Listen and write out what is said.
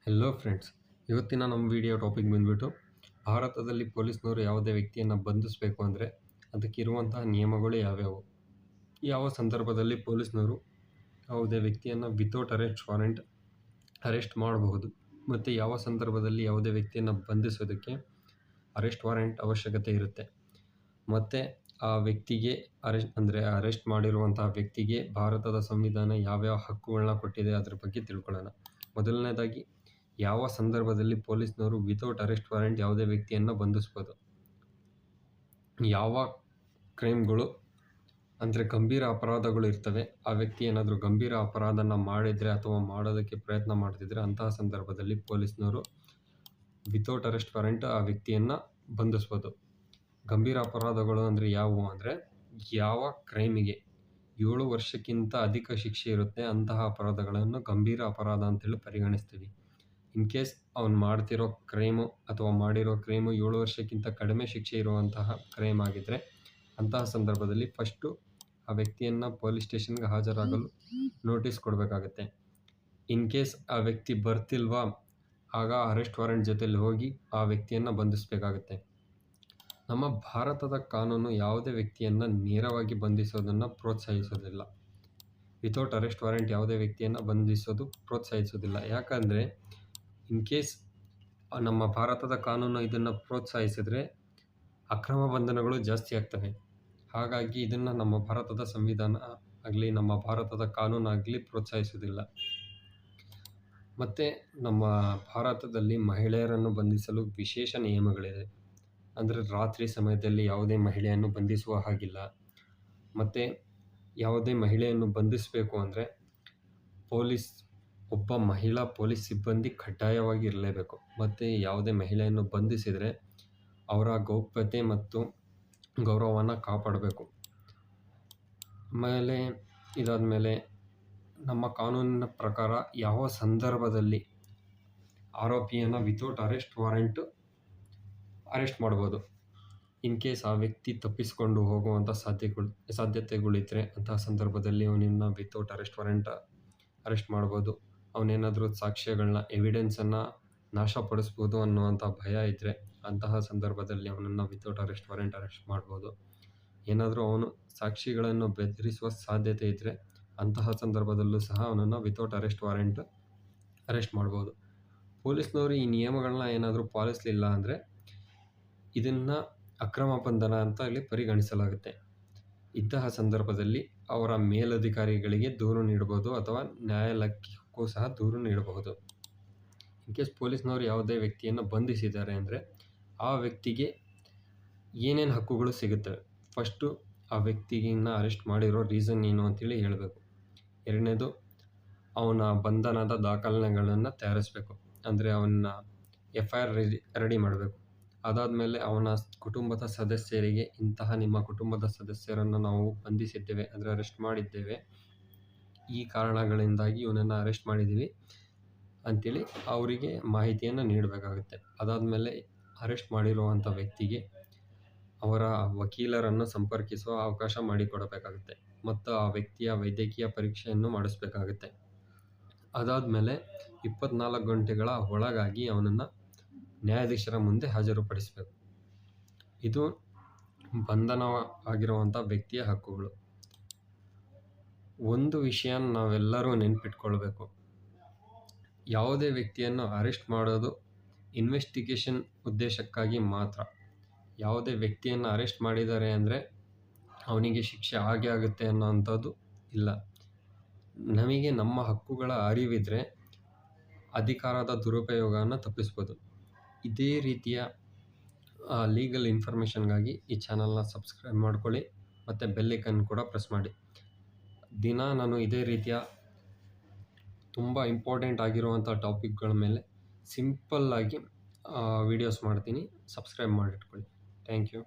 Hello friends, ಇವತ್ತಿನ ನಮ್ಮ video topic ಬಂದ್ಬಿಟ್ಟು ಭಾರತದಲ್ಲಿ ಪೊಲೀಸ್ನವರು ಯಾವುದೇ ವ್ಯಕ್ತಿಯನ್ನು ಬಂಧಿಸಬೇಕು ಅಂದರೆ ಅದಕ್ಕಿರುವಂತಹ ನಿಯಮಗಳು ಯಾವ್ಯಾವು, ಯಾವ ಸಂದರ್ಭದಲ್ಲಿ ಪೊಲೀಸ್ನವರು ಯಾವುದೇ ವ್ಯಕ್ತಿಯನ್ನು ವಿತೌಟ್ ಅರೆಸ್ಟ್ ವಾರೆಂಟ್ ಅರೆಸ್ಟ್ ಮಾಡಬಹುದು ಮತ್ತು ಯಾವ ಸಂದರ್ಭದಲ್ಲಿ ಯಾವುದೇ ವ್ಯಕ್ತಿಯನ್ನು ಬಂಧಿಸೋದಕ್ಕೆ ಅರೆಸ್ಟ್ ವಾರೆಂಟ್ ಅವಶ್ಯಕತೆ ಇರುತ್ತೆ ಮತ್ತು ಆ ವ್ಯಕ್ತಿಗೆ ಅರೆಸ್ಟ್ ಮಾಡಿರುವಂತಹ ವ್ಯಕ್ತಿಗೆ ಭಾರತದ ಸಂವಿಧಾನ ಯಾವ್ಯಾವ ಹಕ್ಕುಗಳನ್ನ ಕೊಟ್ಟಿದೆ ಅದರ ಬಗ್ಗೆ ತಿಳ್ಕೊಳ್ಳೋಣ. ಮೊದಲನೇದಾಗಿ, ಯಾವ ಸಂದರ್ಭದಲ್ಲಿ ಪೊಲೀಸ್ನವರು ವಿತೌಟ್ ಅರೆಸ್ಟ್ ವಾರೆಂಟ್ ಯಾವುದೇ ವ್ಯಕ್ತಿಯನ್ನು ಬಂಧಿಸ್ಬೋದು. ಯಾವ ಕ್ರೈಮ್ಗಳು ಅಂದರೆ ಗಂಭೀರ ಅಪರಾಧಗಳು ಇರ್ತವೆ, ಆ ವ್ಯಕ್ತಿ ಏನಾದರೂ ಗಂಭೀರ ಅಪರಾಧನ ಮಾಡಿದರೆ ಅಥವಾ ಮಾಡೋದಕ್ಕೆ ಪ್ರಯತ್ನ ಮಾಡ್ತಿದ್ರೆ ಅಂತಹ ಸಂದರ್ಭದಲ್ಲಿ ಪೊಲೀಸ್ನವರು ವಿತೌಟ್ ಅರೆಸ್ಟ್ ವಾರೆಂಟ್ ಆ ವ್ಯಕ್ತಿಯನ್ನು ಬಂಧಿಸ್ಬೋದು. ಗಂಭೀರ ಅಪರಾಧಗಳು ಅಂದರೆ ಯಾವುವು ಅಂದರೆ, ಯಾವ ಕ್ರೈಮಿಗೆ 7 ವರ್ಷಕ್ಕಿಂತ ಅಧಿಕ ಶಿಕ್ಷೆ ಇರುತ್ತೆ ಅಂತಹ ಅಪರಾಧಗಳನ್ನು ಗಂಭೀರ ಅಪರಾಧ ಅಂತೇಳಿ ಪರಿಗಣಿಸ್ತೀವಿ. ಇನ್ ಕೇಸ್ ಅವನು ಮಾಡ್ತಿರೋ ಕ್ರೈಮು ಅಥವಾ ಮಾಡಿರೋ ಕ್ರೈಮು 7 ವರ್ಷಕ್ಕಿಂತ ಕಡಿಮೆ ಶಿಕ್ಷೆ ಇರುವಂತಹ ಕ್ರೈಮ್ ಆಗಿದ್ದರೆ ಅಂತಹ ಸಂದರ್ಭದಲ್ಲಿ ಫಸ್ಟು ಆ ವ್ಯಕ್ತಿಯನ್ನು ಪೊಲೀಸ್ ಸ್ಟೇಷನ್ಗೆ ಹಾಜರಾಗಲು ನೋಟಿಸ್ ಕೊಡಬೇಕಾಗತ್ತೆ. ಇನ್ ಕೇಸ್ ಆ ವ್ಯಕ್ತಿ ಬರ್ತಿಲ್ವಾ, ಆಗ ಅರೆಸ್ಟ್ ವಾರೆಂಟ್ ಜೊತೆಲಿ ಹೋಗಿ ಆ ವ್ಯಕ್ತಿಯನ್ನು ಬಂಧಿಸಬೇಕಾಗತ್ತೆ. ನಮ್ಮ ಭಾರತದ ಕಾನೂನು ಯಾವುದೇ ವ್ಯಕ್ತಿಯನ್ನು ನೇರವಾಗಿ ಬಂಧಿಸೋದನ್ನು ಪ್ರೋತ್ಸಾಹಿಸೋದಿಲ್ಲ. ವಿತೌಟ್ ಅರೆಸ್ಟ್ ವಾರೆಂಟ್ ಯಾವುದೇ ವ್ಯಕ್ತಿಯನ್ನು ಬಂಧಿಸೋದು ಪ್ರೋತ್ಸಾಹಿಸೋದಿಲ್ಲ. ಯಾಕಂದರೆ ಇನ್ ಕೇಸ್ ನಮ್ಮ ಭಾರತದ ಕಾನೂನು ಇದನ್ನು ಪ್ರೋತ್ಸಾಹಿಸಿದರೆ ಅಕ್ರಮ ಬಂಧನಗಳು ಜಾಸ್ತಿ ಆಗ್ತವೆ. ಹಾಗಾಗಿ ಇದನ್ನು ನಮ್ಮ ಭಾರತದ ಸಂವಿಧಾನ ಆಗಲಿ ನಮ್ಮ ಭಾರತದ ಕಾನೂನಾಗಲಿ ಪ್ರೋತ್ಸಾಹಿಸೋದಿಲ್ಲ. ಮತ್ತು ನಮ್ಮ ಭಾರತದಲ್ಲಿ ಮಹಿಳೆಯರನ್ನು ಬಂಧಿಸಲು ವಿಶೇಷ ನಿಯಮಗಳಿದೆ. ಅಂದರೆ ರಾತ್ರಿ ಸಮಯದಲ್ಲಿ ಯಾವುದೇ ಮಹಿಳೆಯನ್ನು ಬಂಧಿಸುವ ಹಾಗಿಲ್ಲ. ಮತ್ತು ಯಾವುದೇ ಮಹಿಳೆಯನ್ನು ಬಂಧಿಸಬೇಕು ಅಂದರೆ ಒಬ್ಬ ಮಹಿಳಾ ಪೊಲೀಸ್ ಸಿಬ್ಬಂದಿ ಕಡ್ಡಾಯವಾಗಿ ಇರಲೇಬೇಕು. ಮತ್ತು ಯಾವುದೇ ಮಹಿಳೆಯನ್ನು ಬಂಧಿಸಿದರೆ ಅವರ ಗೌಪ್ಯತೆ ಮತ್ತು ಗೌರವವನ್ನು ಕಾಪಾಡಬೇಕು. ಇದಾದಮೇಲೆ ನಮ್ಮ ಕಾನೂನಿನ ಪ್ರಕಾರ ಯಾವ ಸಂದರ್ಭದಲ್ಲಿ ಆರೋಪಿಯನ್ನು ವಿತೌಟ್ ಅರೆಸ್ಟ್ ವಾರೆಂಟ್ ಅರೆಸ್ಟ್ ಮಾಡ್ಬೋದು. ಇನ್ ಕೇಸ್ ಆ ವ್ಯಕ್ತಿ ತಪ್ಪಿಸಿಕೊಂಡು ಹೋಗುವಂಥ ಸಾಧ್ಯತೆಗಳಿದ್ದರೆ ಅಂತಹ ಸಂದರ್ಭದಲ್ಲಿ ಅವನನ್ನು ವಿತೌಟ್ ಅರೆಸ್ಟ್ ವಾರೆಂಟ್ ಅರೆಸ್ಟ್ ಮಾಡ್ಬೋದು. ಅವನೇನಾದರೂ ಸಾಕ್ಷ್ಯಗಳನ್ನ ಎವಿಡೆನ್ಸನ್ನು ನಾಶಪಡಿಸ್ಬೋದು ಅನ್ನುವಂಥ ಭಯ ಇದ್ದರೆ ಅಂತಹ ಸಂದರ್ಭದಲ್ಲಿ ಅವನನ್ನು ವಿತೌಟ್ ಅರೆಸ್ಟ್ ವಾರೆಂಟ್ ಅರೆಸ್ಟ್ ಮಾಡ್ಬೋದು. ಏನಾದರೂ ಅವನು ಸಾಕ್ಷಿಗಳನ್ನು ಬೆದರಿಸುವ ಸಾಧ್ಯತೆ ಇದ್ದರೆ ಅಂತಹ ಸಂದರ್ಭದಲ್ಲೂ ಸಹ ಅವನನ್ನು ವಿತೌಟ್ ಅರೆಸ್ಟ್ ವಾರೆಂಟ್ ಅರೆಸ್ಟ್ ಮಾಡ್ಬೋದು. ಪೊಲೀಸ್ನವರು ಈ ನಿಯಮಗಳನ್ನ ಏನಾದರೂ ಪಾಲಿಸಲಿಲ್ಲ ಅಂದರೆ ಇದನ್ನು ಅಕ್ರಮ ಬಂಧನ ಅಂತ ಇಲ್ಲಿ ಪರಿಗಣಿಸಲಾಗುತ್ತೆ. ಇಂತಹ ಸಂದರ್ಭದಲ್ಲಿ ಅವರ ಮೇಲಧಿಕಾರಿಗಳಿಗೆ ದೂರು ನೀಡಬಹುದು ಅಥವಾ ನ್ಯಾಯಾಲಯಕ್ಕೂ ಸಹ ದೂರು ನೀಡಬಹುದು. ಇನ್ ಕೇಸ್ ಪೊಲೀಸ್ನವರು ಯಾವುದೇ ವ್ಯಕ್ತಿಯನ್ನು ಬಂಧಿಸಿದ್ದಾರೆ ಅಂದರೆ ಆ ವ್ಯಕ್ತಿಗೆ ಏನೇನು ಹಕ್ಕುಗಳು ಸಿಗುತ್ತವೆ. ಫಸ್ಟು ಆ ವ್ಯಕ್ತಿಗಿನ್ನ ಅರೆಸ್ಟ್ ಮಾಡಿರೋ ರೀಸನ್ ಏನು ಅಂತೇಳಿ ಹೇಳಬೇಕು. ಎರಡನೇದು, ಅವನ ಬಂಧನದ ದಾಖಲೆಗಳನ್ನು ತಯಾರಿಸಬೇಕು. ಅಂದರೆ ಅವನ್ನ FIR ರೆಡಿ ಮಾಡಬೇಕು. ಅದಾದಮೇಲೆ ಅವನ ಕುಟುಂಬದ ಸದಸ್ಯರಿಗೆ ನಿಮ್ಮ ಕುಟುಂಬದ ಸದಸ್ಯರನ್ನು ನಾವು ಬಂಧಿಸಿದ್ದೇವೆ ಅಂದರೆ ಅರೆಸ್ಟ್ ಮಾಡಿದ್ದೇವೆ, ಈ ಕಾರಣಗಳಿಂದಾಗಿ ಇವನನ್ನು ಅರೆಸ್ಟ್ ಮಾಡಿದ್ದೀವಿ ಅಂಥೇಳಿ ಅವರಿಗೆ ಮಾಹಿತಿಯನ್ನು ನೀಡಬೇಕಾಗುತ್ತೆ. ಅದಾದಮೇಲೆ ಅರೆಸ್ಟ್ ಮಾಡಿರುವಂಥ ವ್ಯಕ್ತಿಗೆ ಅವರ ವಕೀಲರನ್ನು ಸಂಪರ್ಕಿಸುವ ಅವಕಾಶ ಮಾಡಿಕೊಡಬೇಕಾಗುತ್ತೆ ಮತ್ತು ಆ ವ್ಯಕ್ತಿಯ ವೈದ್ಯಕೀಯ ಪರೀಕ್ಷೆಯನ್ನು ಮಾಡಿಸ್ಬೇಕಾಗುತ್ತೆ. ಅದಾದಮೇಲೆ 24 ಗಂಟೆಗಳ ಒಳಗಾಗಿ ಅವನನ್ನು ನ್ಯಾಯಾಧೀಶರ ಮುಂದೆ ಹಾಜರುಪಡಿಸಬೇಕು. ಇದು ಬಂಧನ ಆಗಿರುವಂಥ ವ್ಯಕ್ತಿಯ ಹಕ್ಕುಗಳು. ಒಂದು ವಿಷಯ ನಾವೆಲ್ಲರೂ ನೆನಪಿಟ್ಕೊಳ್ಬೇಕು, ಯಾವುದೇ ವ್ಯಕ್ತಿಯನ್ನು ಅರೆಸ್ಟ್ ಮಾಡೋದು ಇನ್ವೆಸ್ಟಿಗೇಷನ್ ಉದ್ದೇಶಕ್ಕಾಗಿ ಮಾತ್ರ. ಯಾವುದೇ ವ್ಯಕ್ತಿಯನ್ನು ಅರೆಸ್ಟ್ ಮಾಡಿದ್ದಾರೆ ಅಂದರೆ ಅವನಿಗೆ ಶಿಕ್ಷೆ ಆಗೇ ಆಗುತ್ತೆ ಅನ್ನೋವಂಥದ್ದು ಇಲ್ಲ. ನಮಗೆ ನಮ್ಮ ಹಕ್ಕುಗಳ ಅರಿವಿದ್ರೆ ಅಧಿಕಾರದ ದುರುಪಯೋಗವನ್ನು ತಪ್ಪಿಸ್ಬೋದು. ಇದೇ ರೀತಿಯ ಲೀಗಲ್ ಇನ್ಫಾರ್ಮೇಷನ್ಗಾಗಿ ಈ ಚಾನಲ್ನ ಸಬ್ಸ್ಕ್ರೈಬ್ ಮಾಡ್ಕೊಳ್ಳಿ ಮತ್ತು ಬೆಲ್ ಐಕನ್ ಕೂಡ ಪ್ರೆಸ್ ಮಾಡಿ. ದಿನ ನಾನು ಇದೇ ರೀತಿಯ ತುಂಬ ಇಂಪಾರ್ಟೆಂಟ್ ಆಗಿರುವಂಥ ಟಾಪಿಕ್ಗಳ ಮೇಲೆ ಸಿಂಪಲ್ಲಾಗಿ ವಿಡಿಯೋಸ್ ಮಾಡ್ತೀನಿ. ಸಬ್ಸ್ಕ್ರೈಬ್ ಮಾಡಿಟ್ಕೊಳ್ಳಿ. Thank you.